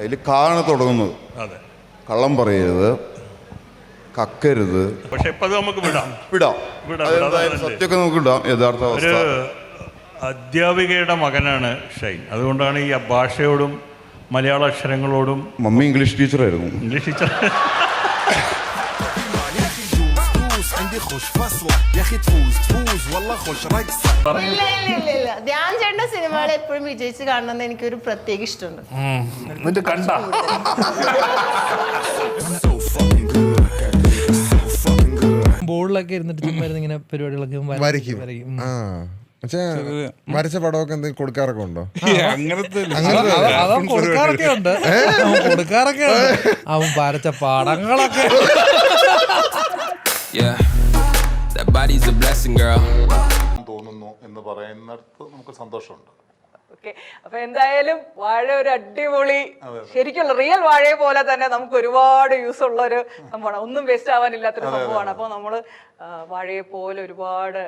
അതിൽ കാണ് തുടങ്ങുന്നത്. കള്ളം പറയരുത്, കക്കരുത്. പക്ഷെ ഇപ്പൊ നമുക്ക് വിടാം. സത്യമൊക്കെ നമുക്ക് ഇടാം. യഥാർത്ഥ അവസ്ഥ. അധ്യാപികയുടെ മകനാണ് ഷൈൻ. അതുകൊണ്ടാണ് ഈ ഭാഷയോടും മലയാള അക്ഷരങ്ങളോടും. മമ്മി ഇംഗ്ലീഷ് ടീച്ചറായിരുന്നു. English teacher. ധ്യാൻ ചേട്ടന്റെ സിനിമകൾ എപ്പോഴും വിജയിച്ച് കാണണമെന്ന് എനിക്കൊരു പ്രത്യേക ഇഷ്ടമുണ്ട്. ബോർഡിലൊക്കെ ഇരുന്നിട്ട് ചുമ്മാ ഇങ്ങനെ പരിപാടികളൊക്കെ വരയ്ക്കും. വരച്ച പടമൊക്കെ എന്തെങ്കിലും കൊടുക്കാറൊക്കെ ഉണ്ടോ? അവൻ കൊടുക്കാറൊക്കെ ഉണ്ട്. അവൻ വരച്ച പടങ്ങളൊക്കെ തോന്നുന്നു എന്ന് പറയുന്നിടത്ത് നമുക്ക് സന്തോഷമുണ്ട്. അപ്പൊ എന്തായാലും വാഴ ഒരു അടിപൊളി, ശരിക്കുള്ള റിയൽ വാഴയെ പോലെ തന്നെ നമുക്ക് ഒരുപാട് യൂസ് ഉള്ള ഒരു സംഭവമാണ്. ഒന്നും വേസ്റ്റ് ആവാനില്ലാത്തൊരു സംഭവമാണ്. അപ്പൊ നമ്മള് വാഴയെ പോലെ ഒരുപാട്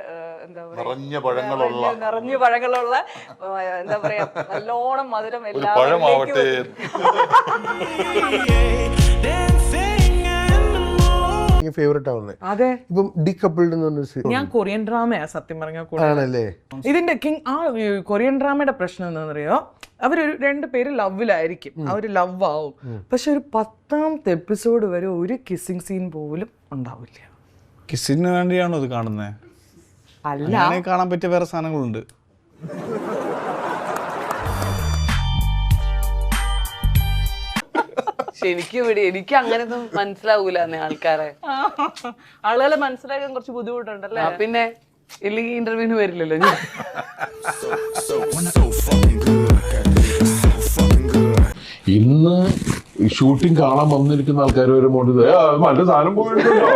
എന്താ പറയാ നിറഞ്ഞ പഴങ്ങളുള്ള എന്താ പറയാ നല്ലോണം മധുരം എല്ലാവരും. ഫേവറേറ്റ് ആവുന്നത്. അതെ, ഇപ്പം ഡീകപ്പിൾഡ് എന്ന് പറഞ്ഞ ഞാൻ കൊറിയൻ ഡ്രാമയാ സത്യം പറഞ്ഞാൽ. ഇതിന്റെ കിങ് ആ കൊറിയൻ ഡ്രാമയുടെ പ്രശ്നം എന്താണെന്നറിയോ, അവരൊരു 2 പേര് ലവിലായിരിക്കും, അവര് ലവ് ആവും. പക്ഷെ ഒരു 10ാമത്തെ എപ്പിസോഡ് വരെ ഒരു കിസ്സിങ് സീൻ പോലും ഉണ്ടാവില്ല. കിസ്സിന് വേണ്ടിയാണോ ഇത് കാണുന്നത്? അല്ല, കാണാൻ പറ്റിയ വേറെ സാധനങ്ങളുണ്ട്. എനിക്ക് അങ്ങനെയൊന്നും മനസ്സിലാവൂല ആളുകളെ മനസ്സിലാക്കാൻ കുറച്ച് ബുദ്ധിമുട്ടുണ്ടല്ലേ? പിന്നെ ഇല്ലെങ്കിൽ ഇന്റർവ്യൂവിന് വരില്ലല്ലോ ഞാൻ. ഇന്ന് ഷൂട്ടിംഗ് കാണാൻ വന്നിരിക്കുന്ന ആൾക്കാർ വരുമ്പോൾ മറ്റേ സാധനം പോയിട്ടുണ്ടോ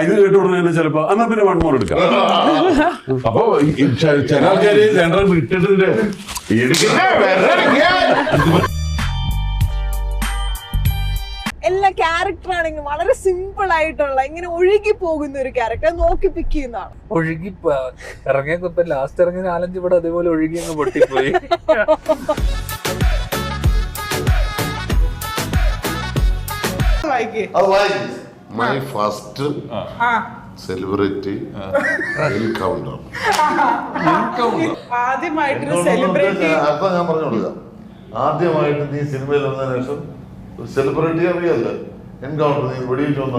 ഇത് കേട്ടുകൊടുത്തതിന് ചിലപ്പോ എന്നാ പിന്നെ 1 more എടുക്കാം. അപ്പൊ ചില ആൾക്കാര് 2 വിട്ടിട്ട് എല്ലാ ക്യാരക്ടർ ആണെങ്കിലും വളരെ സിമ്പിൾ ആയിട്ടുള്ള ഇങ്ങനെ ഒഴുകി പോകുന്ന ഒരു ക്യാരക്ടർ നോക്കി പിക്ക് ചെയ്യുന്നതാണ്. ഒഴുകി ഇറങ്ങിയപ്പോ ഇപ്പൊ ലാസ്റ്റ് ഇറങ്ങിയ 4-5 ഇവിടെ അതേപോലെ ഒഴുകി അങ്ങ് പൊട്ടിപ്പോയി. My first celebrity encounter. ആദ്യമായിട്ടൊരു സെലിബ്രിറ്റി അപ്പൊ ഞാൻ പറഞ്ഞു കൊടുക്കാം, ആദ്യമായിട്ട് നീ സിനിമയിൽ വന്നതിന് ശേഷം ഒരു സെലിബ്രിറ്റി അറിയല്ല എൻകൗണ്ടർ നീ വെടിയിട്ട് വന്ന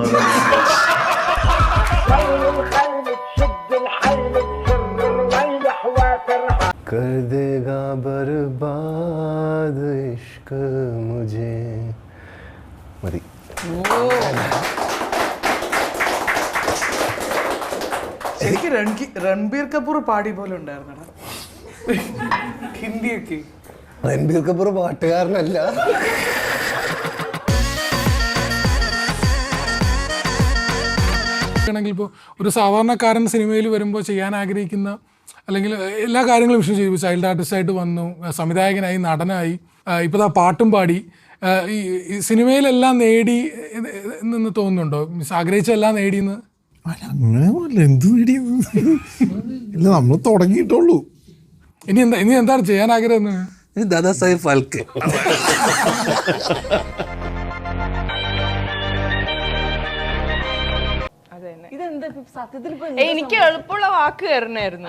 कर देगा बर्बाद इश्क मुझे. മതി. എനിക്ക് രൺബീർ കപൂർ പാടി പോലെ ഉണ്ടായിരുന്നു ഹിന്ദിയൊക്കെ. രൺബീർ കപൂർ പാട്ടുകാരനല്ല. ഇപ്പോൾ ഒരു സാധാരണക്കാരൻ സിനിമയിൽ വരുമ്പോൾ ചെയ്യാൻ ആഗ്രഹിക്കുന്ന അല്ലെങ്കിൽ എല്ലാ കാര്യങ്ങളും വിഷ്ണു ചെയ്തു. ചൈൽഡ് ആർട്ടിസ്റ്റായിട്ട് വന്നു, സംവിധായകനായി, നടനായി, ഇപ്പോൾ പാട്ടും പാടി. ഈ സിനിമയിലെല്ലാം നേടി എന്ന് തോന്നുന്നുണ്ടോ? മീൻസ് ആഗ്രഹിച്ചെല്ലാം നേടിയെന്ന്? അങ്ങനെ എന്ത് നേടിയത്? ഇല്ല, നമ്മൾ തുടങ്ങിയിട്ടുള്ളൂ. ഇനി എന്താണ് ചെയ്യാൻ ആഗ്രഹം? ദാദാ സാഹിബ് ഫാൽക്കെ. എനിക്ക് എളുപ്പമുള്ള വാക്ക് തരണായിരുന്നു.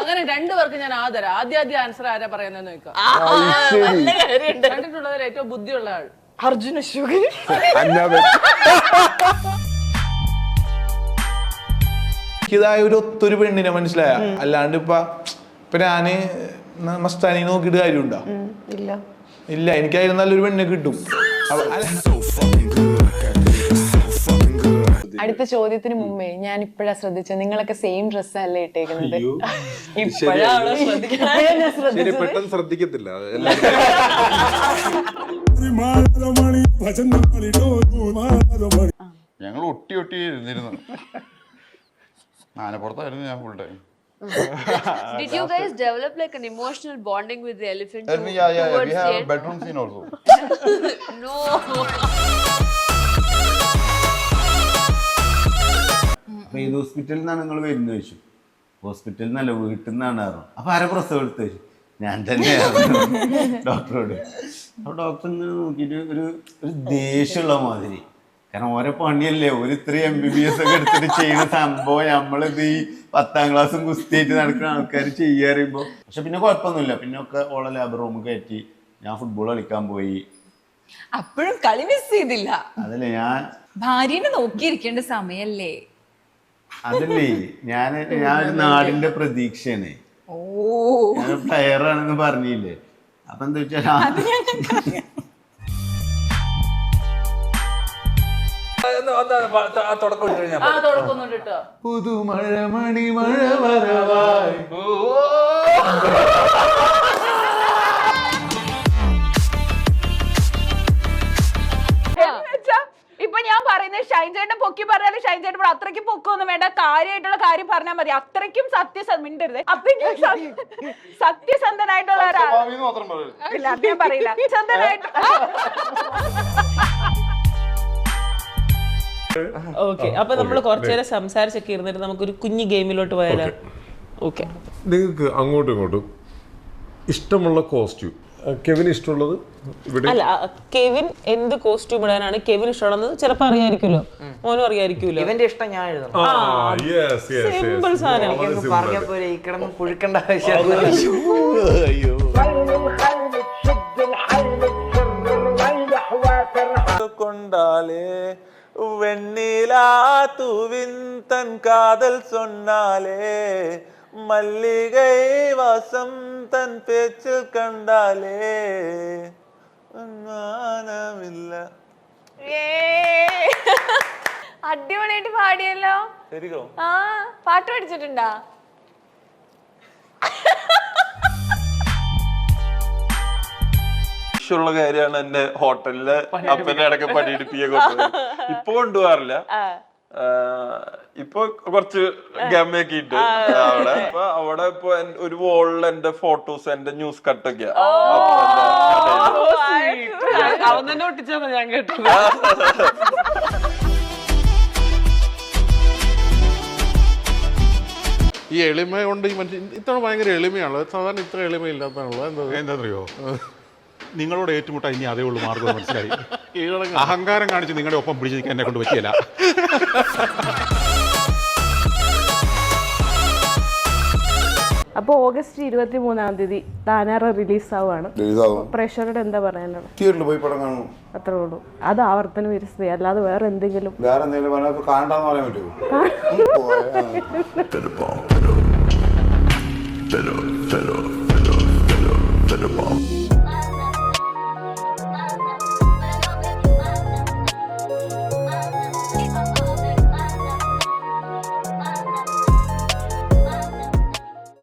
അങ്ങനെ 2 പേർക്ക് ഞാൻ ആദരം. ആദ്യം ആൻസർ ആരാ പറയുന്നതെന്ന് ചോദിക്കാം. കണ്ടിട്ടുള്ളതിൽ ഏറ്റവും ബുദ്ധിയുള്ള ആൾ അർജുന ശുഗ. ഇതായ ഒരു ഒത്തൊരു പെണ്ണിനെ മനസ്സിലായ, അല്ലാണ്ട് ഇപ്പൊ ഞാന് മസ്താനി നോക്കിയിട്ട് കാര്യമുണ്ടോ? ഇല്ല, എനിക്കായാലും നല്ലൊരു പെണ്ണിനെ കിട്ടും. അടുത്ത ചോദ്യത്തിന് മുമ്പേ ഞാൻ ഇപ്പഴാ ശ്രദ്ധിച്ചത്, നിങ്ങളൊക്കെ സെയിം ഡ്രസ് അല്ലേ ഇട്ടേക്കുന്നത്? ശ്രദ്ധിക്കത്തില്ല. ഞങ്ങൾ ഒട്ടി ഇരുന്നിരുന്നു. ആനപ്പുറത്തായിരുന്നു ഞാൻ full time. Did you guys develop like an emotional bonding with the elephant? Yeah. We have a bedroom scene also. No. ഏത് ഹോസ്പിറ്റലിൽ നിന്നാണ് നിങ്ങൾ വരുന്നത് ചോദിച്ചു. ഹോസ്പിറ്റലിൽ നിന്നല്ല വീട്ടിൽ നിന്നാണ് പറഞ്ഞു. അപ്പോൾ ആരെ പ്രസവം എടുത്ത് ഞാൻ തന്നെയാണ് ഡോക്ടറോട്. അപ്പോൾ ഡോക്ടർ ഇങ്ങനെ നോക്കിയിട്ട് ഒരു ദേഷ്യമുള്ള മാതിരി. കാരണം ഓരോ പണിയല്ലേ, ഒരു ഇത്രയും MBBS ഒക്കെ എടുത്തിട്ട് ചെയ്യുന്ന സംഭവം നമ്മളിത് ഈ 10ാം ക്ലാസ്സും കുസ്തിയായിട്ട് നടക്കുന്ന ആൾക്കാർ ചെയ്യാറിയുമ്പോൾ. പക്ഷെ പിന്നെ കുഴപ്പമൊന്നുമില്ല. പിന്നെ ഒക്കെ ഓളെ ലാബ് റൂമിൽ കയറ്റി ഞാൻ ഫുട്ബോൾ കളിക്കാൻ പോയി. അപ്പോഴും കളി മിസ് ചെയ്തില്ല. അതല്ലേ ഞാൻ ഭാര്യനെ നോക്കിയിരിക്കേണ്ട സമയല്ലേ. അതല്ലേ ഞാനൊരു നാടിന്റെ പ്രതീക്ഷയാണ്. ഞാൻ പ്ലെയർ ആണെന്ന് പറഞ്ഞില്ലേ. അപ്പൊ എന്താ വെച്ചാൽ പുതുമഴ മണിമഴ വരവായി. ഇപ്പൊ ഞാൻ പറയുന്നത് ഷൈൻ ചേട്ടൻ പൊക്കി പറഞ്ഞാലും ഷൈൻ ചേട്ടൻ അത്രയ്ക്കും പൊക്കൊന്നും വേണ്ട, കാര്യമായിട്ടുള്ള കാര്യം പറഞ്ഞാൽ മതി. അത്രയ്ക്കും മിണ്ടരുത്, അത്രയ്ക്കും സത്യസന്ധനായിട്ടുള്ള ഒരാളാണ്. ഇല്ല അത് ഞാൻ പറയില്ല. ഓക്കെ, അപ്പൊ നമ്മൾ കുറച്ചേരം സംസാരിച്ചൊക്കെ ഇരുന്നിട്ട് നമുക്കൊരു കുഞ്ഞു ഗെയിമിലോട്ട് പോയാലോ? ഓക്കെ, നിങ്ങൾക്ക് അങ്ങോട്ടും ഇങ്ങോട്ടും ഇഷ്ടമുള്ള കോസ്റ്റ്യൂം. കെവിന് ഇഷ്ടമുള്ളത് അല്ല, കെവിൻ എന്ത് കോസ്റ്റ്യൂം ഇടാനാണ് കെവിൻ ഇഷ്ടമുള്ളത് ചിലപ്പോ അറിയായിരിക്കുമല്ലോ, മോനും അറിയായിരിക്കുമല്ലോ. ഇവന്റെ ഇഷ്ടം ഞാൻ എഴുതണം. സിമ്പിൾ സാധനം. പറഞ്ഞപ്പോ ഈ കിടന്ന് പുഴുക്കേണ്ട ആവശ്യം. കൊണ്ടാലേ വെണ്ണിലാ തൂവിൻ തൻ കാതൽ சொன்னாலே മല്ലികை വാസം തൻ പേച്ചിൽ കണ്ടാലേ മാനമില്ല. അടിപൊളിയായിട്ട് പാടിയല്ലോ. ശരിക്കോ? ആ, പാട്ട് പഠിച്ചിട്ടുണ്ടാ? ഉള്ള കാര്യമാണ് എന്റെ ഹോട്ടലില് അപ്പന്റെ ഇടയ്ക്ക് പണിയെടുപ്പിയെ കൊണ്ടുപോയി. ഇപ്പൊ കൊണ്ടുപോകാറില്ല, ഇപ്പൊ കുറച്ച് ഗമ്മയൊക്കെ ഇട്ട് അവിടെ. അപ്പൊ അവിടെ ഇപ്പൊ ഒരു വോളിൽ എന്റെ ഫോട്ടോസ്, എന്റെ ന്യൂസ് കട്ടൊക്കെയാ. അവൻ തന്നെ ഒട്ടിച്ചാ ഞാൻ കേട്ടത്. ഈ എളിമ കൊണ്ട് ഈ മനുഷ്യൻ ഇത്തവണ ഭയങ്കര എളിമയാണല്ലോ. സാധാരണ ഇത്ര എളിമയില്ലാത്തതാണല്ലോ. എന്താണെന്നറിയോ, നിങ്ങളോട് ഏറ്റുമുട്ടാൻ ഇനി അതേ ഉള്ളൂ മാർഗം മനസ്സിലായി. അഹങ്കാരം കാണിച്ച് നിങ്ങളുടെ ഒപ്പം പിടിച്ചിരിക്കാൻ എന്നെ കൊണ്ട് പറ്റിയല്ല. അപ്പോൾ ഓഗസ്റ്റ് 23-ാം തീയതി താനാറ റിലീസ് ആവുകയാണ്. പ്രേക്ഷകരോട് എന്താ പറയാനുള്ളത്? തിയേറ്ററിൽ പോയി പടം കാണും, അത്രേ ഉള്ളൂ. അത് ആവർത്തന വിരസത, അല്ലാതെ വേറെ എന്തെങ്കിലും കാണണ്ടെന്ന് പറയാൻ പറ്റുമോ?